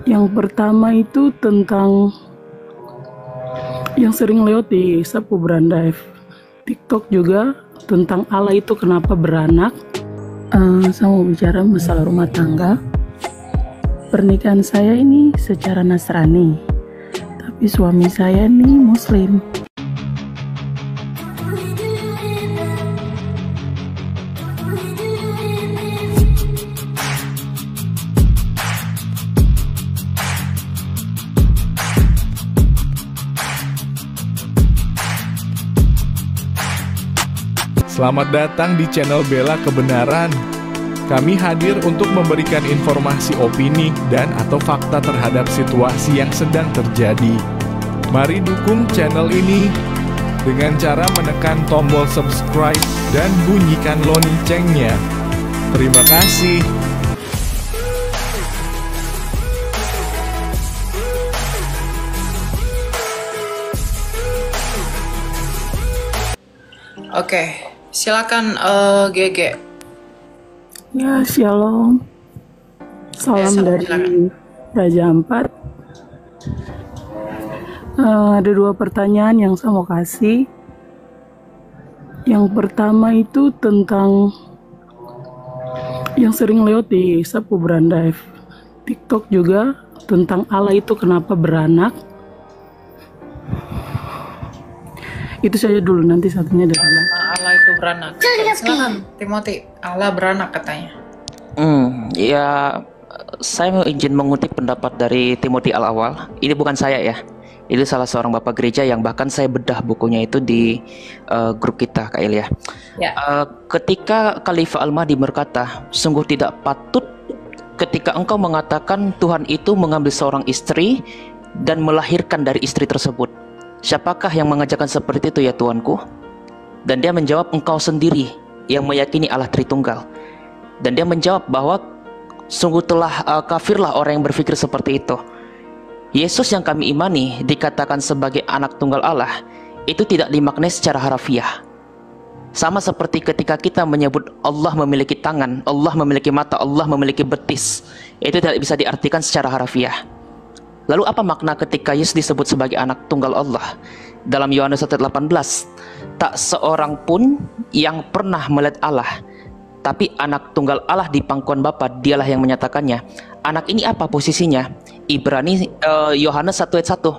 Yang pertama itu tentang yang sering lewat di Sapu Beranda TikTok juga, tentang Allah itu kenapa beranak. Saya mau bicara masalah rumah tangga. Pernikahan saya ini secara Nasrani, tapi suami saya ini Muslim. Selamat datang di channel Bela Kebenaran. Kami hadir untuk memberikan informasi opini dan atau fakta terhadap situasi yang sedang terjadi. Mari dukung channel ini dengan cara menekan tombol subscribe dan bunyikan loncengnya. Terima kasih. Oke, silakan GG. Ya, shalom. Salam dari Raja Ampat. Ada dua pertanyaan yang saya mau kasih. Yang pertama itu tentang yang sering lewat di Sapu Beranda TikTok juga, tentang Allah itu kenapa beranak. Itu saja dulu, nanti satunya dari Allah itu beranak. Silakan Timothy, Allah beranak katanya. Ya, saya mau izin mengutip pendapat dari Timothy Al-Awwal. Ini bukan saya ya. Itu salah seorang bapak gereja yang bahkan saya bedah bukunya itu di grup kita, Kak Elia. Ya. Ketika Khalifah Al-Mahdi berkata, sungguh tidak patut ketika engkau mengatakan Tuhan itu mengambil seorang istri dan melahirkan dari istri tersebut. Siapakah yang mengajarkan seperti itu ya Tuanku? Dan dia menjawab, engkau sendiri yang meyakini Allah Tritunggal. Dan dia menjawab bahwa sungguh telah kafirlah orang yang berpikir seperti itu. Yesus yang kami imani dikatakan sebagai anak tunggal Allah, itu tidak dimaknai secara harafiah. Sama seperti ketika kita menyebut Allah memiliki tangan, Allah memiliki mata, Allah memiliki betis, itu tidak bisa diartikan secara harafiah. Lalu apa makna ketika Yesus disebut sebagai anak tunggal Allah? Dalam Yohanes 1:18, tak seorang pun yang pernah melihat Allah, tapi anak tunggal Allah di pangkuan Bapa, dialah yang menyatakannya. Anak ini apa posisinya? Yohanes 1:1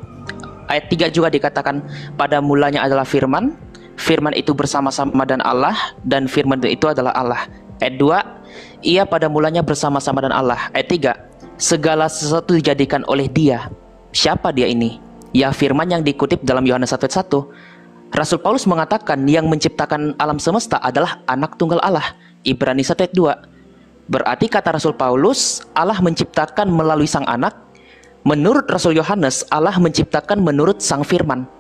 ayat 3 juga dikatakan, pada mulanya adalah firman, firman itu bersama-sama dan Allah, dan firman itu adalah Allah. Ayat 2, ia pada mulanya bersama-sama dan Allah. Ayat 3, segala sesuatu dijadikan oleh dia. Siapa dia ini? Ya, firman yang dikutip dalam Yohanes 1:1. Rasul Paulus mengatakan yang menciptakan alam semesta adalah anak tunggal Allah. Ibrani 1:2. Berarti kata Rasul Paulus, Allah menciptakan melalui sang anak. Menurut Rasul Yohanes, Allah menciptakan menurut sang firman.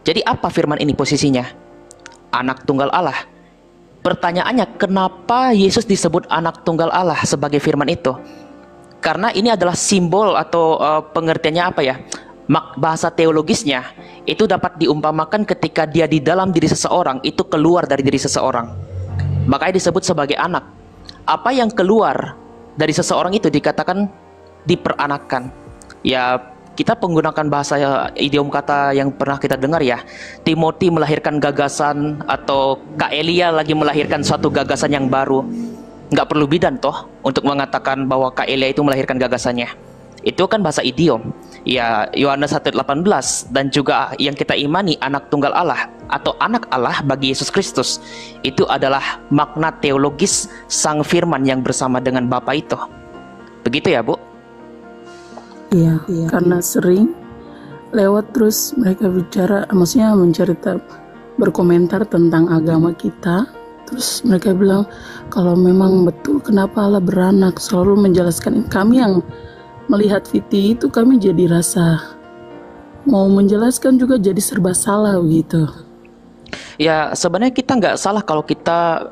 Jadi apa firman ini posisinya? Anak tunggal Allah. Pertanyaannya, kenapa Yesus disebut anak tunggal Allah sebagai firman itu? Karena ini adalah simbol atau pengertiannya apa ya? Bahasa teologisnya itu dapat diumpamakan ketika dia di dalam diri seseorang itu keluar dari diri seseorang. Makanya disebut sebagai anak. Apa yang keluar dari seseorang itu dikatakan diperanakan. Ya, kita menggunakan bahasa idiom kata yang pernah kita dengar ya. Timothy melahirkan gagasan, atau Kak Elia lagi melahirkan suatu gagasan yang baru. Nggak perlu bidan toh untuk mengatakan bahwa Kak Elia itu melahirkan gagasannya. Itu kan bahasa idiom. Ya, Yohanes 1:18 dan juga yang kita imani anak tunggal Allah atau anak Allah bagi Yesus Kristus, itu adalah makna teologis sang firman yang bersama dengan Bapa itu. Begitu ya, Bu? Iya, karena sering lewat terus mereka bicara, maksudnya berkomentar tentang agama kita. Terus mereka bilang, kalau memang betul kenapa Allah beranak, selalu menjelaskan. Kami yang melihat VT itu, kami jadi rasa mau menjelaskan juga jadi serba salah begitu. Ya, sebenarnya kita nggak salah kalau kita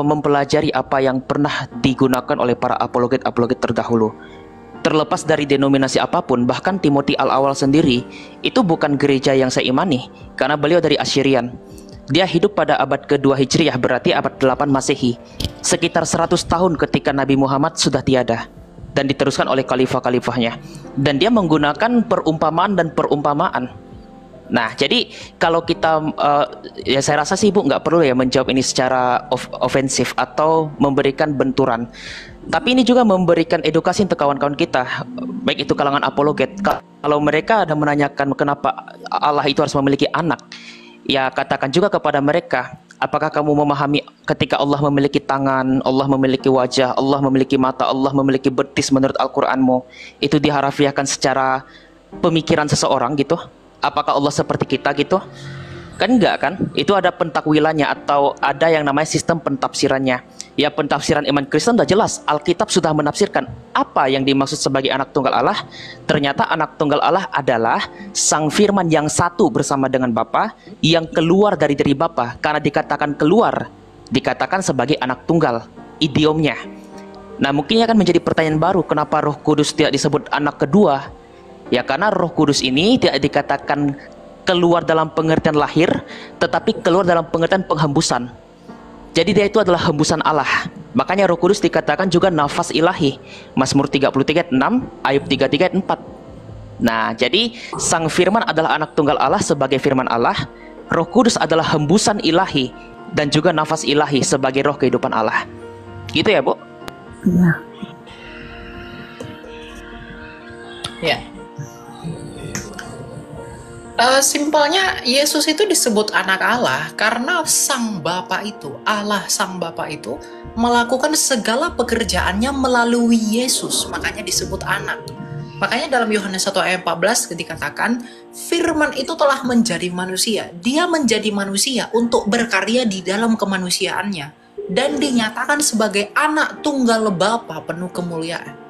mempelajari apa yang pernah digunakan oleh para apologet terdahulu. Terlepas dari denominasi apapun, bahkan Timothy Al-Awwal sendiri itu bukan gereja yang saya imani, karena beliau dari Assyrian. Dia hidup pada abad kedua Hijriah, berarti abad 8 Masehi. Sekitar 100 tahun ketika Nabi Muhammad sudah tiada. dan diteruskan oleh khalifah-khalifahnya. Dan dia menggunakan perumpamaan dan perumpamaan. Nah, jadi kalau kita, ya saya rasa sih Ibu nggak perlu ya menjawab ini secara ofensif atau memberikan benturan. Tapi ini juga memberikan edukasi untuk kawan-kawan kita, baik itu kalangan apologet. Kalau mereka ada menanyakan kenapa Allah itu harus memiliki anak, ya katakan juga kepada mereka, apakah kamu memahami ketika Allah memiliki tangan, Allah memiliki wajah, Allah memiliki mata, Allah memiliki betis menurut Al-Quranmu, itu diharafiahkan secara pemikiran seseorang gitu? Apakah Allah seperti kita gitu? Kan enggak kan? Itu ada pentakwilannya atau ada yang namanya sistem pentafsirannya. Ya, pentafsiran iman Kristen sudah jelas. Alkitab sudah menafsirkan apa yang dimaksud sebagai anak tunggal Allah. Ternyata anak tunggal Allah adalah Sang Firman yang satu bersama dengan Bapa, yang keluar dari diri Bapa. Karena dikatakan keluar, dikatakan sebagai anak tunggal, idiomnya. Nah, mungkin akan menjadi pertanyaan baru, kenapa Roh Kudus tidak disebut anak kedua? Ya, karena Roh Kudus ini tidak dikatakan keluar dalam pengertian lahir, tetapi keluar dalam pengertian penghembusan. Jadi dia itu adalah hembusan Allah. Makanya Roh Kudus dikatakan juga nafas ilahi. Mazmur 33:6, Ayub 33:4. Nah, jadi Sang Firman adalah anak tunggal Allah sebagai firman Allah. Roh Kudus adalah hembusan ilahi dan juga nafas ilahi sebagai roh kehidupan Allah. Gitu ya, Bu? Iya. Ya. Simpelnya Yesus itu disebut anak Allah karena Sang Bapa itu, Allah Sang Bapa itu melakukan segala pekerjaannya melalui Yesus, makanya disebut anak. Makanya dalam Yohanes 1 ayat 14 dikatakan firman itu telah menjadi manusia. Dia menjadi manusia untuk berkarya di dalam kemanusiaannya dan dinyatakan sebagai anak tunggal Bapa penuh kemuliaan.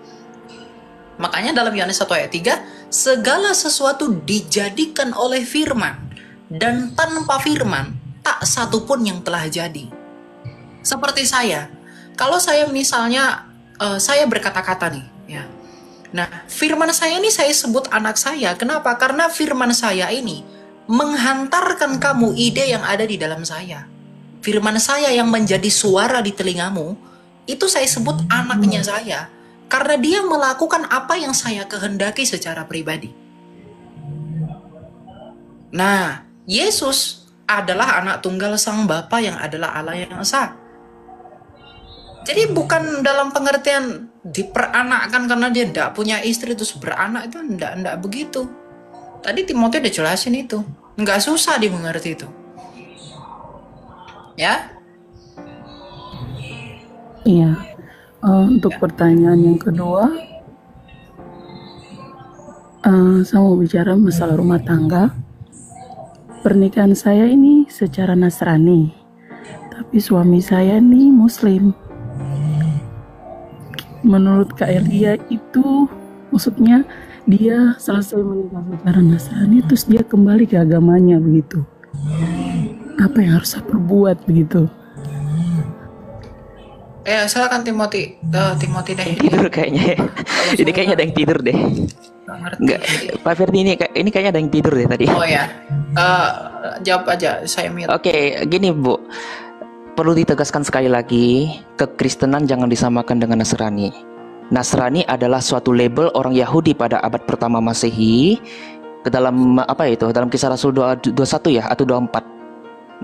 Makanya dalam Yohanes 1 ayat 3, segala sesuatu dijadikan oleh firman, dan tanpa firman, tak satu pun yang telah jadi. Seperti saya, kalau saya misalnya, saya berkata-kata nih, ya. Nah, firman saya ini saya sebut anak saya. Kenapa? Karena firman saya ini menghantarkan kamu ide yang ada di dalam saya. Firman saya yang menjadi suara di telingamu, itu saya sebut anaknya saya. Karena dia melakukan apa yang saya kehendaki secara pribadi. Nah, Yesus adalah anak tunggal Sang Bapa yang adalah Allah yang esa. Jadi bukan dalam pengertian diperanakkan karena dia tidak punya istri terus beranak, itu tidak begitu. Tadi Timotius udah jelasin itu. Nggak susah dimengerti itu. Ya? Iya. Untuk pertanyaan yang kedua, saya mau bicara masalah rumah tangga. Pernikahan saya ini secara Nasrani, tapi suami saya ini Muslim. Menurut Kak Elia itu, maksudnya dia selesai menikah secara Nasrani, terus dia kembali ke agamanya begitu. Apa yang harus saya perbuat begitu? Silakan Timothy. Timothy deh. Tidur kayaknya ya. Ini kayaknya ada yang tidur deh. Enggak, Pak Ferdi ini kayaknya ada yang tidur deh tadi. Oh ya. Jawab aja, saya mute. Oke, gini Bu. Perlu ditegaskan sekali lagi, kekristenan jangan disamakan dengan Nasrani. Nasrani adalah suatu label orang Yahudi pada abad pertama Masehi. Ke dalam apa itu? Dalam Kisah Rasul 21 ya atau 24.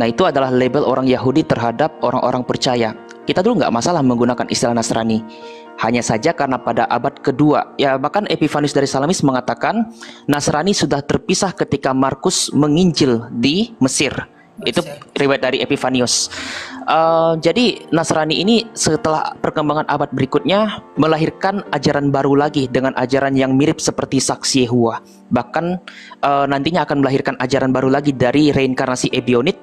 Nah, itu adalah label orang Yahudi terhadap orang-orang percaya. Kita dulu nggak masalah menggunakan istilah Nasrani. Hanya saja karena pada abad kedua, ya bahkan Epifanius dari Salamis mengatakan Nasrani sudah terpisah ketika Markus menginjil di Mesir. Itu riwayat dari Epifanius. Jadi Nasrani ini setelah perkembangan abad berikutnya melahirkan ajaran baru lagi dengan ajaran yang mirip seperti saksi Yehua. Bahkan nantinya akan melahirkan ajaran baru lagi dari reinkarnasi Ebionit,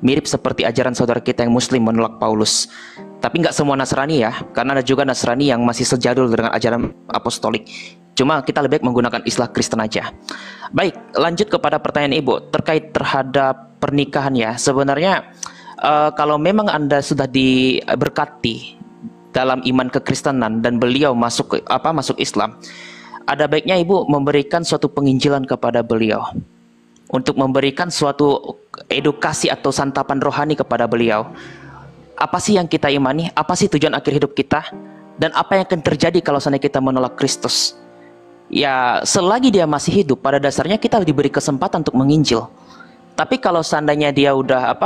mirip seperti ajaran saudara kita yang Muslim menolak Paulus. Tapi nggak semua Nasrani ya, karena ada juga Nasrani yang masih sejadul dengan ajaran apostolik. Cuma kita lebih baik menggunakan istilah Kristen aja. Baik, lanjut kepada pertanyaan Ibu terkait terhadap pernikahan ya. Sebenarnya kalau memang Anda sudah diberkati dalam iman kekristenan dan beliau masuk Islam, ada baiknya Ibu memberikan suatu penginjilan kepada beliau, untuk memberikan suatu edukasi atau santapan rohani kepada beliau. Apa sih yang kita imani? Apa sih tujuan akhir hidup kita? Dan apa yang akan terjadi kalau seandainya kita menolak Kristus? Ya, selagi dia masih hidup, pada dasarnya kita diberi kesempatan untuk menginjil. Tapi kalau seandainya dia udah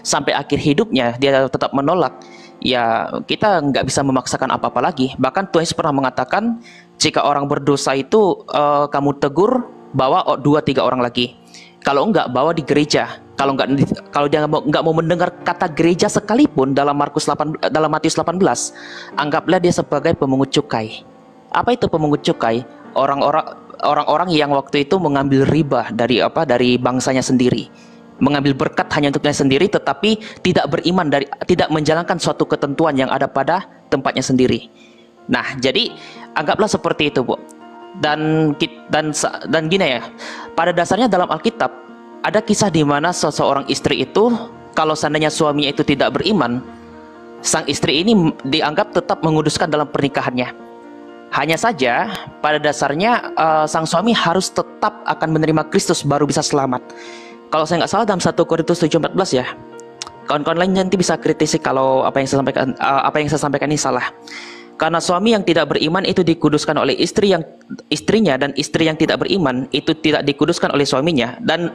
sampai akhir hidupnya dia tetap menolak, ya kita nggak bisa memaksakan apa-apa lagi. Bahkan Tuhan Yesus pernah mengatakan, jika orang berdosa itu kamu tegur, bawa 2-3 orang lagi. Kalau enggak, bawa di gereja. Kalau dia nggak mau mendengar kata gereja sekalipun dalam Matius 18, anggaplah dia sebagai pemungut cukai. Apa itu pemungut cukai? Orang-orang yang waktu itu mengambil riba dari bangsanya sendiri, mengambil berkat hanya untuknya sendiri, tetapi tidak beriman tidak menjalankan suatu ketentuan yang ada pada tempatnya sendiri. Nah, jadi anggaplah seperti itu, Bu. Dan gini ya, pada dasarnya dalam Alkitab ada kisah di mana seseorang istri itu, kalau seandainya suaminya itu tidak beriman, sang istri ini dianggap tetap menguduskan dalam pernikahannya. Hanya saja pada dasarnya sang suami harus tetap akan menerima Kristus baru bisa selamat. Kalau saya nggak salah dalam 1 Korintus 7:14 ya. Kawan-kawan lain nanti bisa kritisi kalau apa yang saya sampaikan ini salah. Karena suami yang tidak beriman itu dikuduskan oleh istrinya, dan istri yang tidak beriman itu tidak dikuduskan oleh suaminya, dan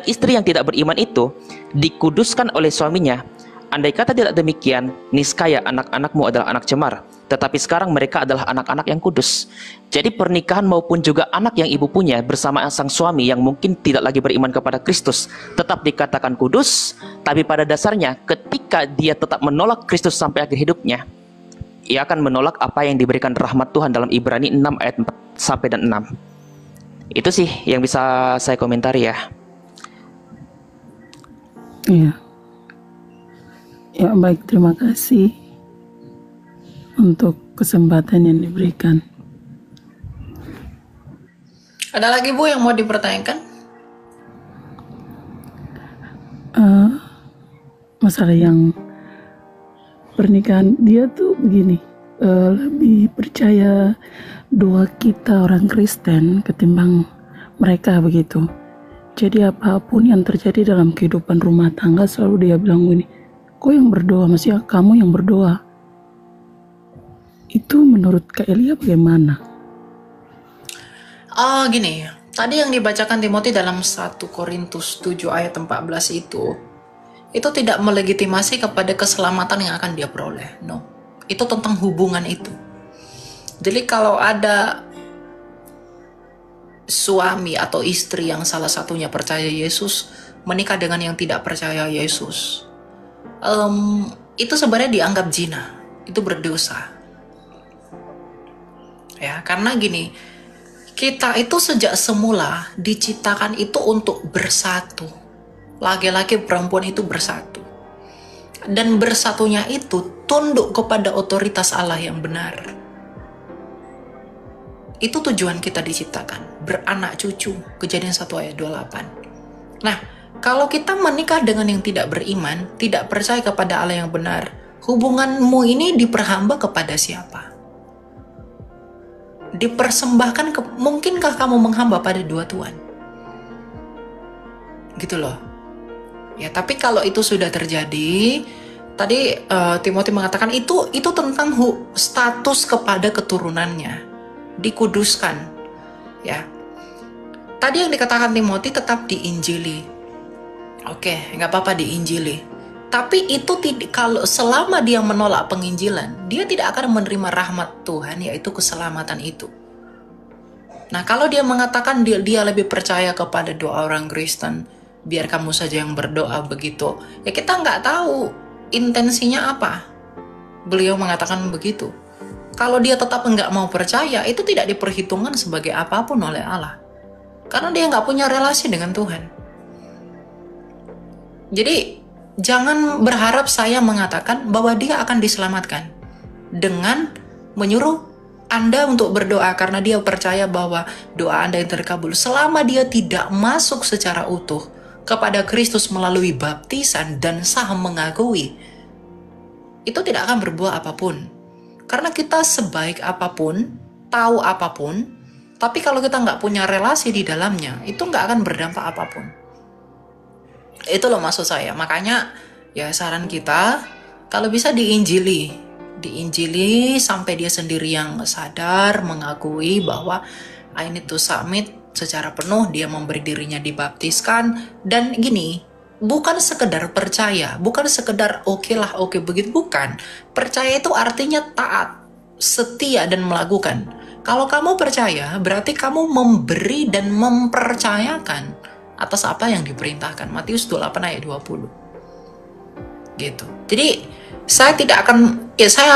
istri yang tidak beriman itu dikuduskan oleh suaminya. Andai kata tidak demikian, niscaya anak-anakmu adalah anak cemar, tetapi sekarang mereka adalah anak-anak yang kudus. Jadi pernikahan maupun juga anak yang ibu punya bersama sang suami yang mungkin tidak lagi beriman kepada Kristus tetap dikatakan kudus. Tapi pada dasarnya ketika dia tetap menolak Kristus sampai akhir hidupnya, ia akan menolak apa yang diberikan rahmat Tuhan dalam Ibrani 6 ayat 4 sampai dan 6. Itu sih yang bisa saya komentari ya. Iya. Ya, baik, terima kasih untuk kesempatan yang diberikan. Ada lagi, Bu, yang mau dipertanyakan? Masalah yang pernikahan, dia tuh begini, lebih percaya doa kita orang Kristen ketimbang mereka begitu. Jadi apapun yang terjadi dalam kehidupan rumah tangga selalu dia bilang gini, kok yang berdoa, maksudnya kamu yang berdoa. Itu menurut Kak Elia bagaimana? Gini, tadi yang dibacakan Timothy dalam 1 Korintus 7 ayat 14 itu tidak melegitimasi kepada keselamatan yang akan dia peroleh. No, itu tentang hubungan itu. Jadi kalau ada suami atau istri yang salah satunya percaya Yesus menikah dengan yang tidak percaya Yesus, itu sebenarnya dianggap zina, itu berdosa. Ya, karena gini, kita itu sejak semula diciptakan itu untuk bersatu. Laki-laki perempuan itu bersatu. Dan bersatunya itu tunduk kepada otoritas Allah yang benar. Itu tujuan kita diciptakan, beranak cucu, Kejadian 1 ayat 28. Nah, kalau kita menikah dengan yang tidak beriman, tidak percaya kepada Allah yang benar, hubunganmu ini diperhamba kepada siapa? Dipersembahkan mungkinkah kamu menghamba pada dua Tuhan? Gitu loh. Ya, tapi kalau itu sudah terjadi, tadi Timothy mengatakan itu tentang status kepada keturunannya, dikuduskan. Ya. Tadi yang dikatakan Timothy tetap diinjili. Oke, nggak apa-apa diinjili. Tapi itu kalau selama dia menolak penginjilan, dia tidak akan menerima rahmat Tuhan, yaitu keselamatan itu. Nah, kalau dia mengatakan dia lebih percaya kepada doa orang Kristen, biar kamu saja yang berdoa begitu, ya kita nggak tahu intensinya apa. Beliau mengatakan begitu. Kalau dia tetap nggak mau percaya, itu tidak diperhitungkan sebagai apapun oleh Allah. Karena dia nggak punya relasi dengan Tuhan. Jadi, jangan berharap saya mengatakan bahwa dia akan diselamatkan dengan menyuruh Anda untuk berdoa karena dia percaya bahwa doa Anda yang terkabul. Selama dia tidak masuk secara utuh kepada Kristus melalui baptisan dan sah mengakui, itu tidak akan berbuah apapun. Karena kita sebaik apapun, tahu apapun, tapi kalau kita nggak punya relasi di dalamnya, itu nggak akan berdampak apapun. Itu loh maksud saya. Makanya ya saran kita, kalau bisa diinjili, diinjili sampai dia sendiri yang sadar, mengakui bahwa I need to submit secara penuh, dia memberi dirinya dibaptiskan. Dan gini, bukan sekedar percaya, bukan sekedar oke begitu, bukan. Percaya itu artinya taat, setia dan melakukan. Kalau kamu percaya, berarti kamu memberi dan mempercayakan atas apa yang diperintahkan. Matius 28 ayat 20. Gitu. Jadi saya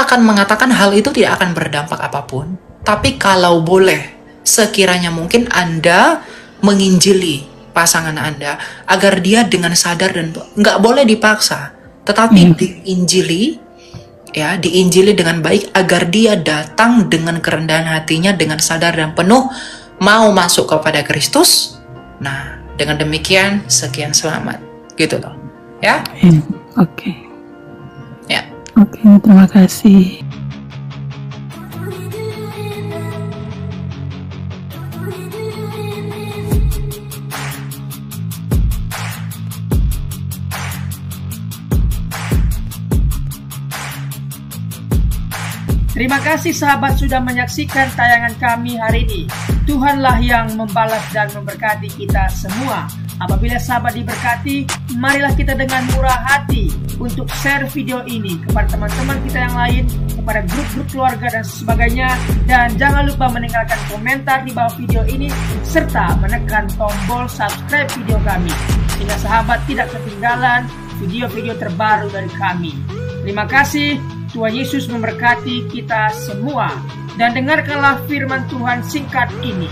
akan mengatakan hal itu tidak akan berdampak apapun. Tapi kalau boleh, sekiranya mungkin Anda menginjili pasangan Anda agar dia dengan sadar, dan nggak boleh dipaksa, tetapi diinjili dengan baik agar dia datang dengan kerendahan hatinya, dengan sadar dan penuh mau masuk kepada Kristus. Nah, dengan demikian sekian, selamat gitu loh ya. Oke. Ya. Oke, terima kasih. Terima kasih sahabat sudah menyaksikan tayangan kami hari ini. Tuhanlah yang membalas dan memberkati kita semua. Apabila sahabat diberkati, marilah kita dengan murah hati untuk share video ini kepada teman-teman kita yang lain, kepada grup-grup keluarga dan sebagainya. Dan jangan lupa meninggalkan komentar di bawah video ini, serta menekan tombol subscribe video kami, sehingga sahabat tidak ketinggalan video-video terbaru dari kami. Terima kasih. Tuhan Yesus memberkati kita semua. Dan dengarkanlah firman Tuhan singkat ini.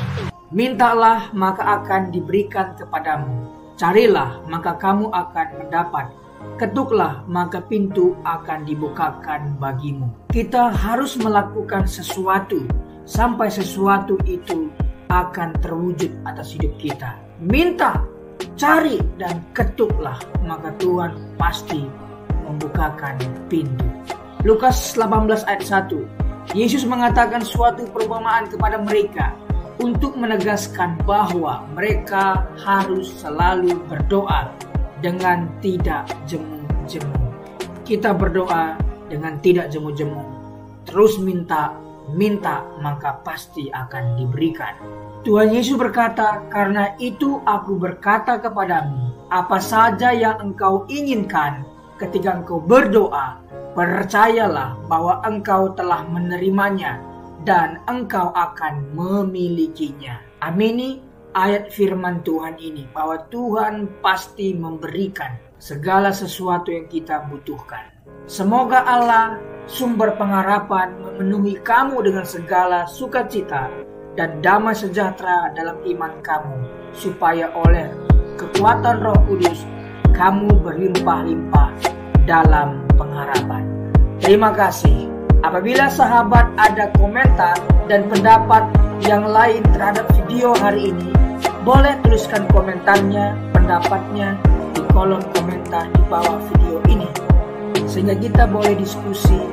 Mintalah maka akan diberikan kepadamu. Carilah maka kamu akan mendapat. Ketuklah maka pintu akan dibukakan bagimu. Kita harus melakukan sesuatu sampai sesuatu itu akan terwujud atas hidup kita. Minta, cari, dan ketuklah maka Tuhan pasti membukakan pintu. Lukas 18 ayat 1. Yesus mengatakan suatu perumpamaan kepada mereka untuk menegaskan bahwa mereka harus selalu berdoa dengan tidak jemu-jemu. Kita berdoa dengan tidak jemu-jemu. Terus minta maka pasti akan diberikan. Tuhan Yesus berkata, karena itu aku berkata kepadamu, apa saja yang engkau inginkan ketika engkau berdoa, percayalah bahwa engkau telah menerimanya dan engkau akan memilikinya. Amini ayat firman Tuhan ini, bahwa Tuhan pasti memberikan segala sesuatu yang kita butuhkan. Semoga Allah, sumber pengharapan, memenuhi kamu dengan segala sukacita dan damai sejahtera dalam iman kamu, supaya oleh kekuatan Roh Kudus kamu berlimpah-limpah dalam pengharapan. Terima kasih. Apabila sahabat ada komentar dan pendapat yang lain terhadap video hari ini, boleh tuliskan komentarnya, pendapatnya di kolom komentar di bawah video ini, sehingga kita boleh diskusi